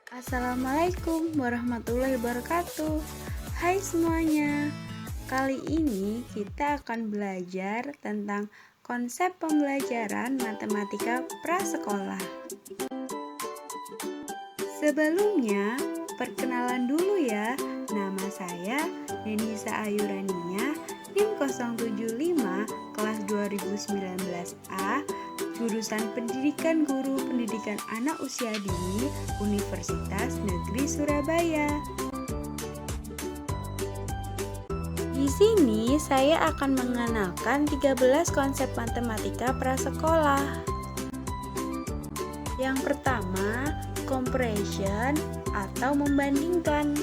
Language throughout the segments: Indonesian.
Assalamualaikum warahmatullahi wabarakatuh. Hai semuanya. Kali ini kita akan belajar tentang konsep pembelajaran matematika prasekolah. Sebelumnya, perkenalan dulu ya. Nama saya Denisa Ayurania, NIM 075 kelas 2019A, jurusan Pendidikan Guru Pendidikan Anak Usia Dini, Universitas Negeri Surabaya. Di sini saya akan mengenalkan 13 konsep matematika prasekolah. Yang pertama, comparison atau membandingkan.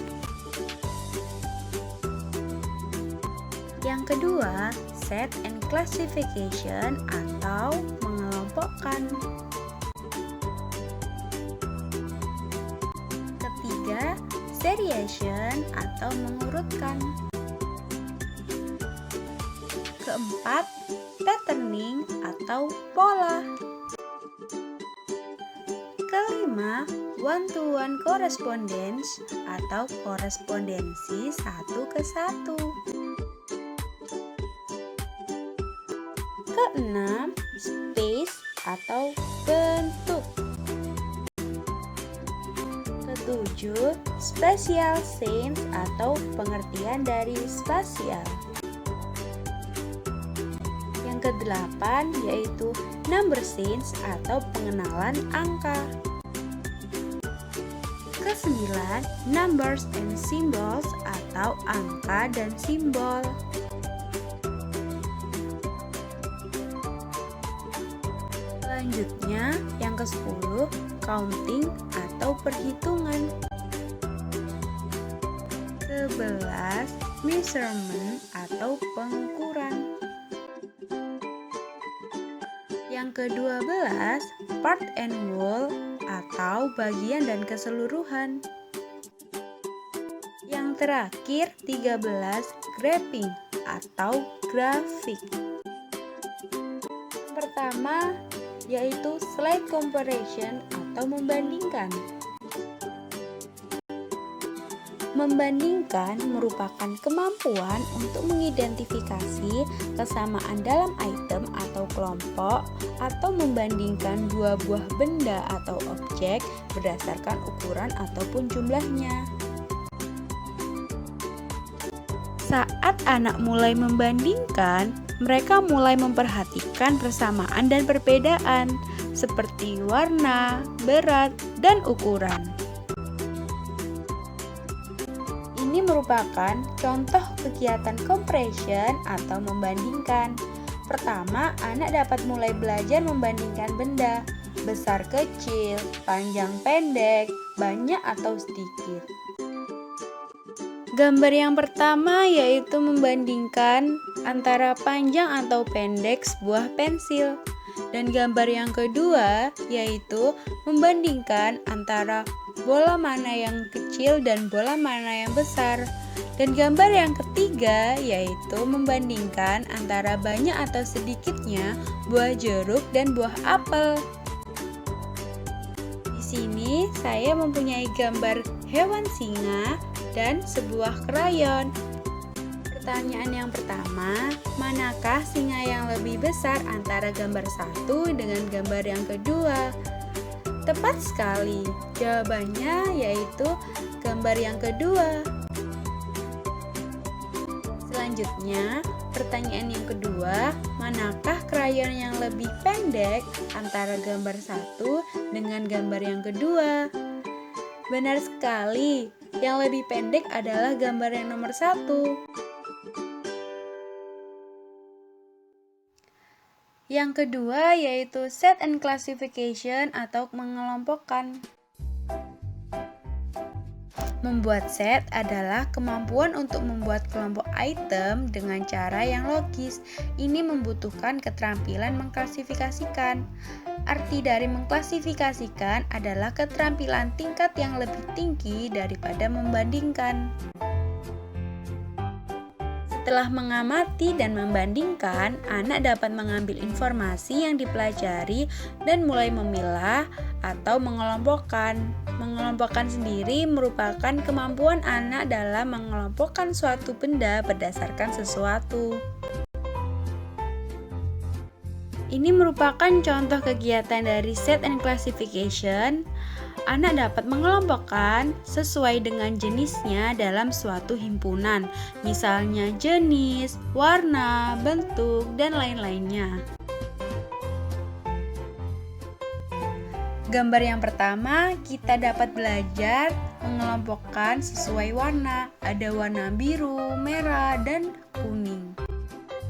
Yang kedua, set and classification atau mengelompokkan. Ketiga, seriation atau mengurutkan. Keempat, patterning atau pola. Kelima, one-to-one correspondence atau korespondensi satu ke satu. Keenam, space atau bentuk. Ketujuh, spatial sense atau pengertian dari spasial. Yang kedelapan yaitu number sense atau pengenalan angka. Kesembilan, numbers and symbols atau angka dan simbol. Selanjutnya, yang ke-10, counting atau perhitungan. 11, measurement atau pengukuran. Yang ke-12, part and whole atau bagian dan keseluruhan. Yang terakhir, 13, graphing atau grafik. Pertama, yaitu slide comparison atau membandingkan. Membandingkan merupakan kemampuan untuk mengidentifikasi kesamaan dalam item atau kelompok atau membandingkan dua buah benda atau objek berdasarkan ukuran ataupun jumlahnya. Saat anak mulai membandingkan, mereka mulai memperhatikan persamaan dan perbedaan seperti warna, berat, dan ukuran. Ini merupakan contoh kegiatan comparison atau membandingkan. Pertama, anak dapat mulai belajar membandingkan benda, besar kecil, panjang pendek, banyak atau sedikit. Gambar yang pertama yaitu membandingkan antara panjang atau pendek sebuah pensil. Dan gambar yang kedua yaitu membandingkan antara bola mana yang kecil dan bola mana yang besar. Dan gambar yang ketiga yaitu membandingkan antara banyak atau sedikitnya buah jeruk dan buah apel. Di sini saya mempunyai gambar hewan singa dan sebuah krayon. Pertanyaan yang pertama, manakah singa yang lebih besar antara gambar satu dengan gambar yang kedua? Tepat sekali, jawabannya yaitu gambar yang kedua. Selanjutnya, pertanyaan yang kedua, manakah krayon yang lebih pendek antara gambar satu dengan gambar yang kedua? Benar sekali, yang lebih pendek adalah gambar yang nomor 1. Yang kedua yaitu set and classification atau mengelompokkan. Membuat set adalah kemampuan untuk membuat kelompok item dengan cara yang logis. Ini membutuhkan keterampilan mengklasifikasikan. Arti dari mengklasifikasikan adalah keterampilan tingkat yang lebih tinggi daripada membandingkan. Setelah mengamati dan membandingkan, anak dapat mengambil informasi yang dipelajari dan mulai memilah atau mengelompokkan. Mengelompokkan sendiri merupakan kemampuan anak dalam mengelompokkan suatu benda berdasarkan sesuatu. Ini merupakan contoh kegiatan dari set and classification. Anak dapat mengelompokkan sesuai dengan jenisnya dalam suatu himpunan, misalnya jenis, warna, bentuk, dan lain-lainnya. Gambar yang pertama, kita dapat belajar mengelompokkan sesuai warna. Ada warna biru, merah, dan kuning.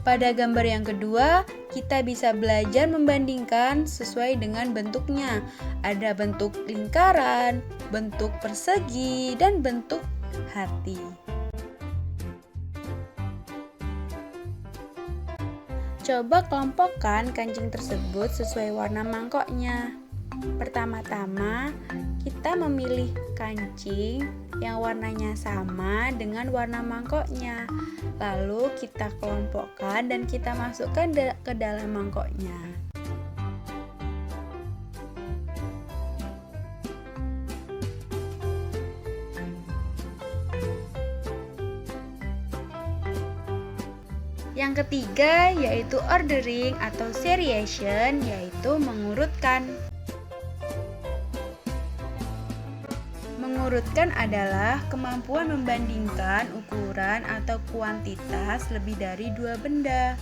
Pada gambar yang kedua, kita bisa belajar membandingkan sesuai dengan bentuknya. Ada bentuk lingkaran, bentuk persegi, dan bentuk hati. Coba kelompokkan kancing tersebut sesuai warna mangkoknya. Pertama-tama, kita memilih kancing yang warnanya sama dengan warna mangkoknya. Lalu kita kelompokkan dan kita masukkan ke dalam mangkoknya. Yang ketiga yaitu ordering atau seriation, yaitu mengurutkan. Mengurutkan adalah kemampuan membandingkan ukuran atau kuantitas lebih dari dua benda.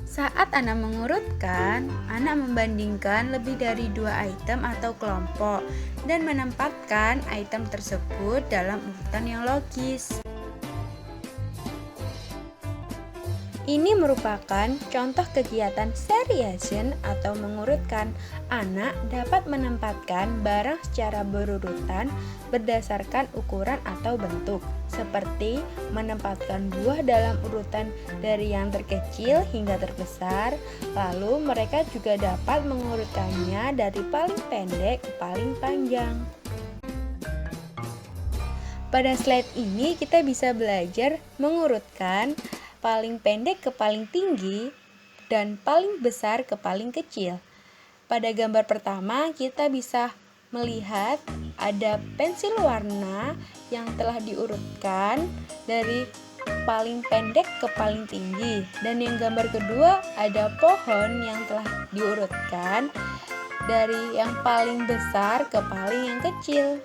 Saat anak mengurutkan, anak membandingkan lebih dari dua item atau kelompok dan menempatkan item tersebut dalam urutan yang logis. Ini merupakan contoh kegiatan seriation atau mengurutkan. Anak dapat menempatkan barang secara berurutan berdasarkan ukuran atau bentuk, seperti menempatkan buah dalam urutan dari yang terkecil hingga terbesar. Lalu mereka juga dapat mengurutkannya dari paling pendek ke paling panjang. Pada slide ini kita bisa belajar mengurutkan paling pendek ke paling tinggi, dan paling besar ke paling kecil. Pada gambar pertama, kita bisa melihat ada pensil warna yang telah diurutkan dari paling pendek ke paling tinggi. Dan yang gambar kedua, ada pohon yang telah diurutkan dari yang paling besar ke paling yang kecil.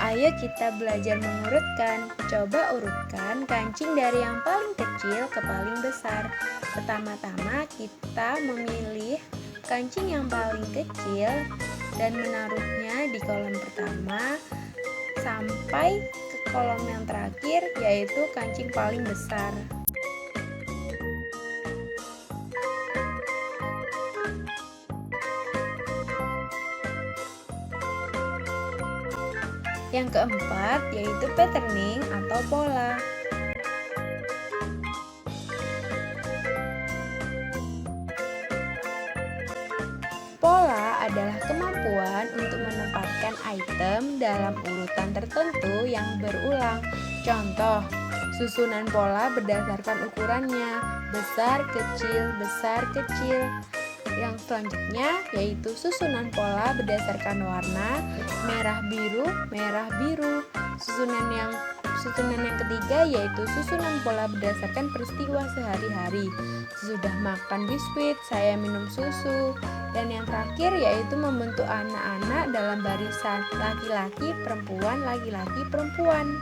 Ayo kita belajar mengurutkan. Coba urutkan kancing dari yang paling kecil ke paling besar. Pertama-tama kita memilih kancing yang paling kecil dan menaruhnya di kolom pertama sampai ke kolom yang terakhir, yaitu kancing paling besar. Yang keempat yaitu patterning atau pola. Pola adalah kemampuan untuk menempatkan item dalam urutan tertentu yang berulang. Contoh, susunan pola berdasarkan ukurannya, besar, kecil, besar, kecil. Yang selanjutnya yaitu susunan pola berdasarkan warna, merah biru, merah biru. Susunan yang ketiga yaitu susunan pola berdasarkan peristiwa sehari-hari. Sesudah makan biskuit, saya minum susu. Dan yang terakhir yaitu membentuk anak-anak dalam barisan laki-laki, perempuan, laki-laki, perempuan.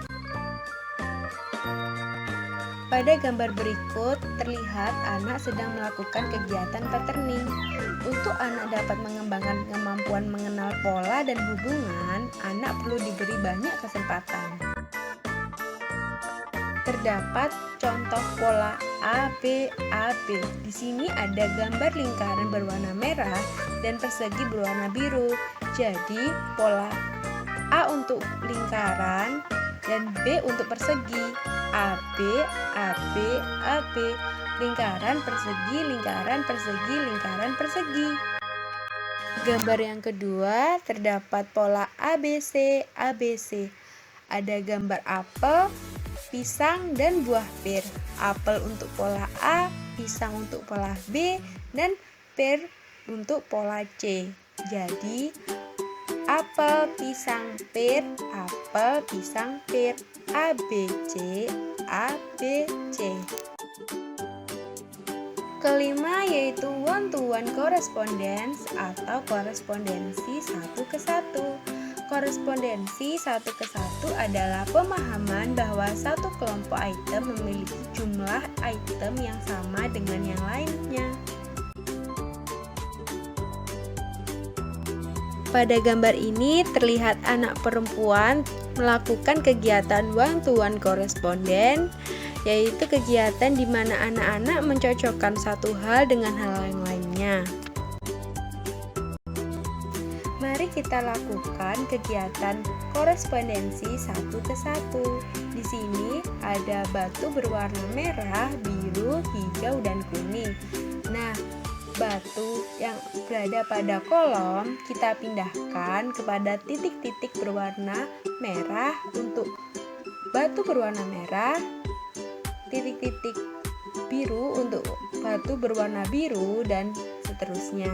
Pada gambar berikut, terlihat anak sedang melakukan kegiatan patterning. Untuk anak dapat mengembangkan kemampuan mengenal pola dan hubungan, anak perlu diberi banyak kesempatan. Terdapat contoh pola ABAB. Di sini ada gambar lingkaran berwarna merah dan persegi berwarna biru. Jadi, pola A untuk lingkaran dan B untuk persegi. AB, AB, AB, lingkaran, persegi, lingkaran, persegi, lingkaran, persegi. Gambar yang kedua terdapat pola ABC, ABC. ada gambar apel, pisang, dan buah pir. Apel untuk pola A, pisang untuk pola B, dan pir untuk pola C. Jadi, apel, pisang, pir, apel, pisang, pir, A, B, C, A, B, C. Kelima yaitu one-to-one correspondence atau korespondensi satu ke satu. Korespondensi satu ke satu adalah pemahaman bahwa satu kelompok item memiliki jumlah item yang sama dengan yang lainnya. Pada gambar ini terlihat anak perempuan melakukan kegiatan one-to-one correspondence, yaitu kegiatan di mana anak-anak mencocokkan satu hal dengan hal yang lainnya. Mari kita lakukan kegiatan korespondensi satu ke satu. Di sini ada batu berwarna merah, biru, hijau, dan kuning. Nah, batu yang berada pada kolom kita pindahkan kepada titik-titik berwarna merah untuk batu berwarna merah, titik-titik biru untuk batu berwarna biru, dan seterusnya.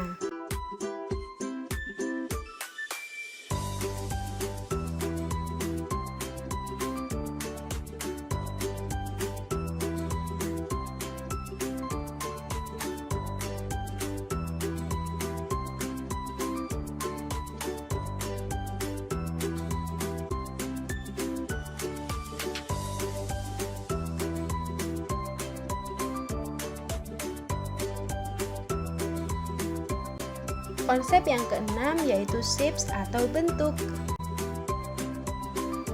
Konsep yang keenam yaitu shapes atau bentuk.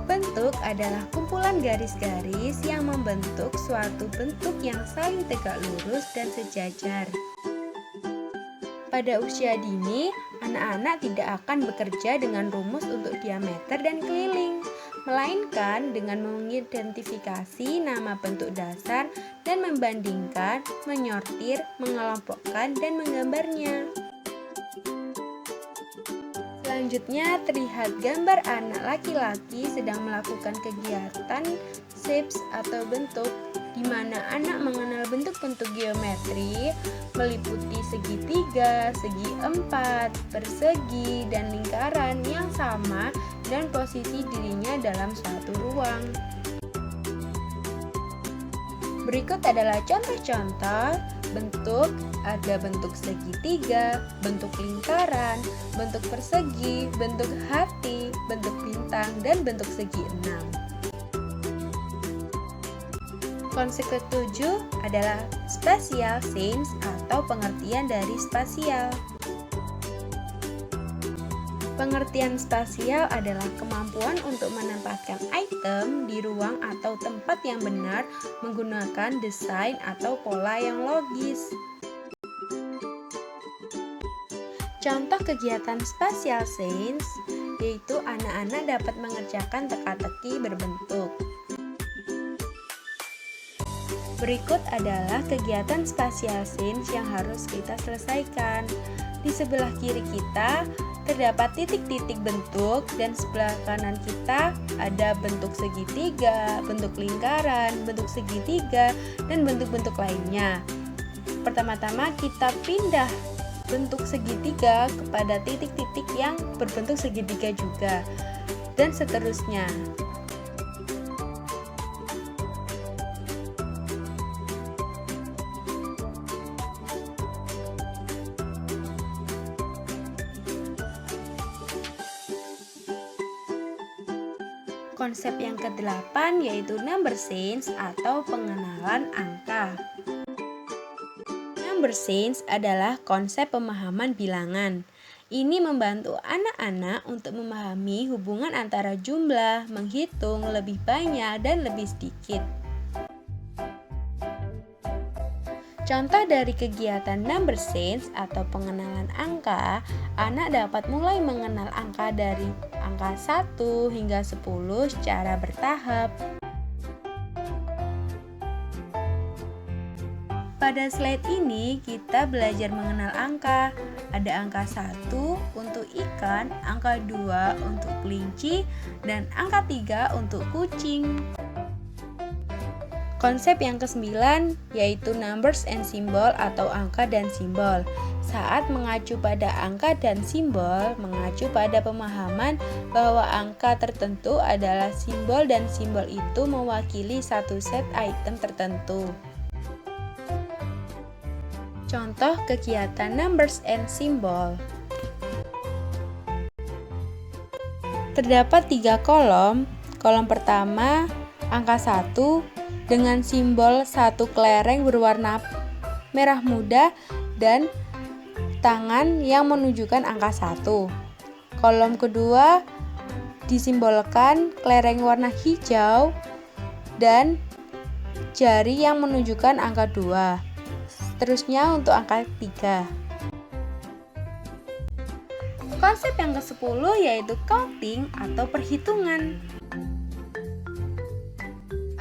Bentuk adalah kumpulan garis-garis yang membentuk suatu bentuk yang saling tegak lurus dan sejajar. Pada usia dini, anak-anak tidak akan bekerja dengan rumus untuk diameter dan keliling, melainkan dengan mengidentifikasi nama bentuk dasar dan membandingkan, menyortir, mengelompokkan, dan menggambarnya. Selanjutnya terlihat gambar anak laki-laki sedang melakukan kegiatan shapes atau bentuk, di mana anak mengenal bentuk-bentuk geometri meliputi segitiga, segi empat, persegi, dan lingkaran yang sama dan posisi dirinya dalam suatu ruang. Berikut adalah contoh-contoh bentuk. Ada bentuk segitiga, bentuk lingkaran, bentuk persegi, bentuk hati, bentuk bintang, dan bentuk segi enam. Konsep ketujuh adalah spatial sense atau pengertian dari spasial. Pengertian spasial adalah kemampuan untuk menempatkan item di ruang atau tempat yang benar menggunakan desain atau pola yang logis. Contoh kegiatan spatial sense yaitu anak-anak dapat mengerjakan teka-teki berbentuk. Berikut adalah kegiatan spatial sense yang harus kita selesaikan. Di sebelah kiri kita terdapat titik-titik bentuk dan sebelah kanan kita ada bentuk segitiga, bentuk lingkaran, bentuk segitiga, dan bentuk-bentuk lainnya. Pertama-tama kita pindah bentuk segitiga kepada titik-titik yang berbentuk segitiga juga, dan seterusnya. Konsep yang ke-8 yaitu number sense atau pengenalan angka. Number sense adalah konsep pemahaman bilangan. Ini membantu anak-anak untuk memahami hubungan antara jumlah, menghitung lebih banyak dan lebih sedikit. Contoh dari kegiatan number sense atau pengenalan angka, anak dapat mulai mengenal angka dari angka 1 hingga 10 secara bertahap. Pada slide ini kita belajar mengenal angka. Ada angka 1 untuk ikan, angka 2 untuk kelinci, dan angka 3 untuk kucing. Konsep yang ke-9 yaitu numbers and symbol atau angka dan simbol. Saat mengacu pada angka dan simbol, mengacu pada pemahaman bahwa angka tertentu adalah simbol dan simbol itu mewakili satu set item tertentu. Contoh kegiatan numbers and symbol. Terdapat 3 kolom. Kolom pertama, angka 1 dengan simbol satu kelereng berwarna merah muda dan tangan yang menunjukkan angka 1. Kolom kedua disimbolkan kelereng warna hijau dan jari yang menunjukkan angka 2. Seterusnya untuk angka 3. Konsep yang ke-10 yaitu counting atau perhitungan.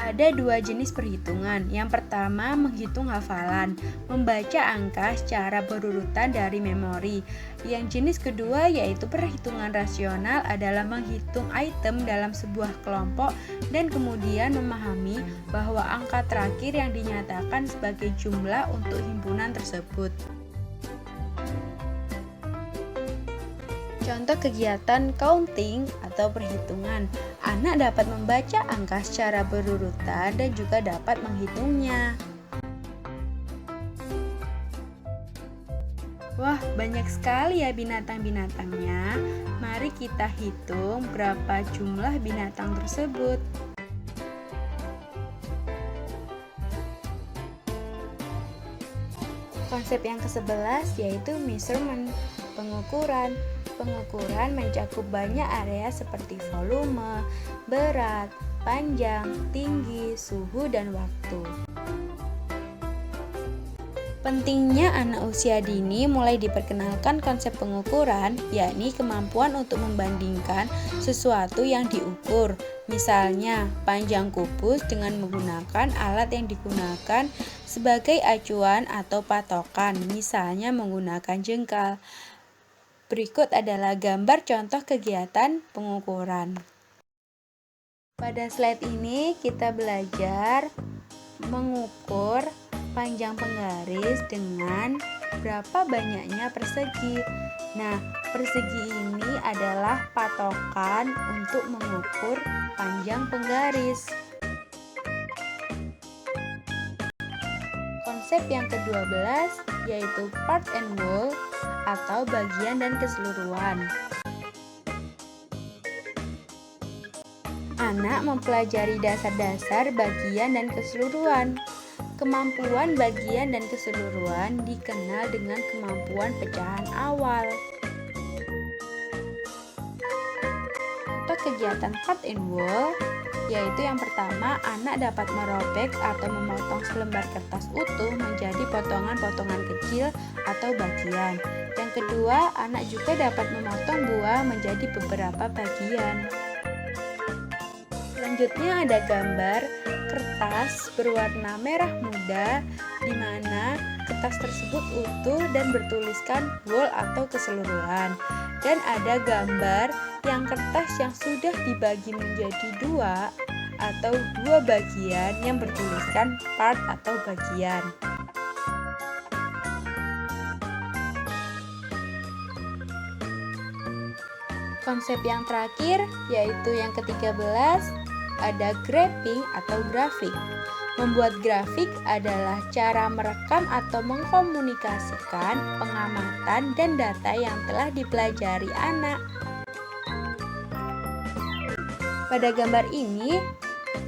Ada 2 jenis perhitungan. Yang pertama, menghitung hafalan, membaca angka secara berurutan dari memori. Yang jenis kedua yaitu perhitungan rasional adalah menghitung item dalam sebuah kelompok dan kemudian memahami bahwa angka terakhir yang dinyatakan sebagai jumlah untuk himpunan tersebut. Contoh kegiatan counting atau perhitungan. Anak dapat membaca angka secara berurutan dan juga dapat menghitungnya. Wah, banyak sekali ya binatang-binatangnya. Mari kita hitung berapa jumlah binatang tersebut. Konsep yang ke-11 yaitu measurement, pengukuran. Pengukuran mencakup banyak area seperti volume, berat, panjang, tinggi, suhu, dan waktu. Pentingnya anak usia dini mulai diperkenalkan konsep pengukuran, yakni kemampuan untuk membandingkan sesuatu yang diukur. Misalnya, panjang kubus dengan menggunakan alat yang digunakan sebagai acuan atau patokan, misalnya menggunakan jengkal. Berikut adalah gambar contoh kegiatan pengukuran. Pada slide ini kita belajar mengukur panjang penggaris dengan berapa banyaknya persegi. Nah, persegi ini adalah patokan untuk mengukur panjang penggaris. Konsep yang ke-12 yaitu part and whole atau bagian dan keseluruhan. Anak mempelajari dasar-dasar bagian dan keseluruhan. Kemampuan bagian dan keseluruhan dikenal dengan kemampuan pecahan awal. Untuk kegiatan part and whole, yaitu yang pertama, anak dapat merobek atau memotong selembar kertas utuh menjadi potongan-potongan kecil atau bagian. Yang kedua, anak juga dapat memotong buah menjadi beberapa bagian. Selanjutnya ada gambar kertas berwarna merah muda di mana kertas tersebut utuh dan bertuliskan whole atau keseluruhan. Dan ada gambar yang kertas yang sudah dibagi menjadi dua atau dua bagian yang bertuliskan part atau bagian. Konsep yang terakhir yaitu yang ke-13 ada graphing atau grafik. Membuat grafik adalah cara merekam atau mengkomunikasikan pengamatan dan data yang telah dipelajari anak. Pada gambar ini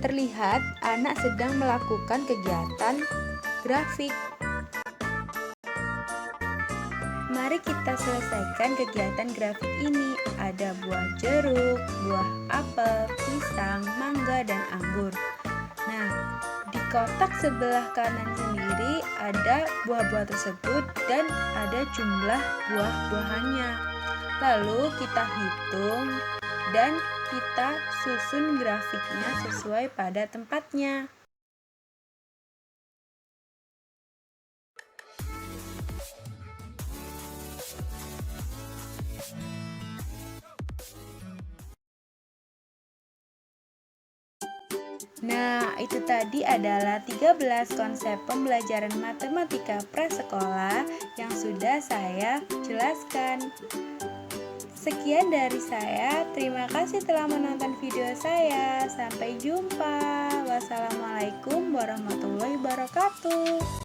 terlihat anak sedang melakukan kegiatan grafik. Mari kita selesaikan kegiatan grafik ini. Ada buah jeruk, buah apel, pisang, mangga, dan anggur. Nah, di kotak sebelah kanan sendiri ada buah-buah tersebut dan ada jumlah buah-buahannya. Lalu kita hitung dan kita susun grafiknya sesuai pada tempatnya. Nah, itu tadi adalah 13 konsep pembelajaran matematika prasekolah yang sudah saya jelaskan. Sekian dari saya, terima kasih telah menonton video saya. Sampai jumpa. Wassalamualaikum warahmatullahi wabarakatuh.